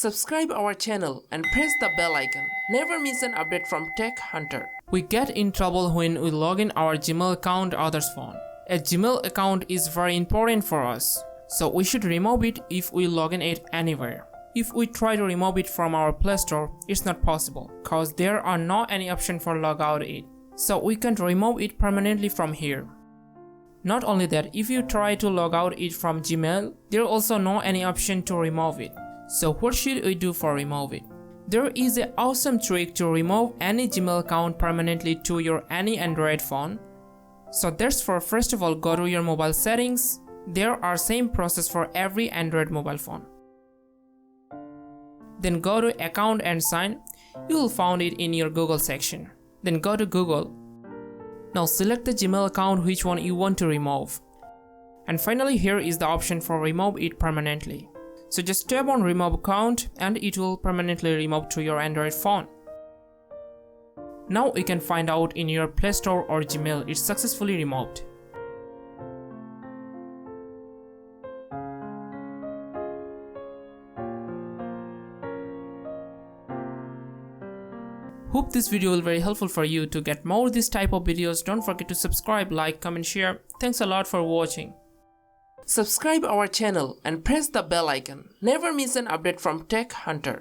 Subscribe our channel and press the bell icon. Never miss an update from Tech Hunter. We get in trouble when we log in our Gmail account to others' phone. A Gmail account is very important for us, so we should remove it if we log in it anywhere. If we try to remove it from our Play Store, it's not possible, cause there are no any option for logout it. So we can't remove it permanently from here. Not only that, if you try to log out it from Gmail, there also no any option to remove it. So what should we do for remove it? There is an awesome trick to remove any Gmail account permanently to your any Android phone. So that's for first of all go to your mobile settings. There are same process for every Android mobile phone. Then go to account and sign. You will find it in your Google section. Then go to Google. Now select the Gmail account which one you want to remove. And finally here is the option for remove it permanently. So just tap on remove account and it will permanently remove to your Android phone. Now you can find out in your Play Store or Gmail it's successfully removed. Hope this video will be very helpful for you. To get more this type of videos, don't forget to subscribe, like, comment, share. Thanks a lot for watching. Subscribe our channel and press the bell icon. Never miss an update from Tech Hunter.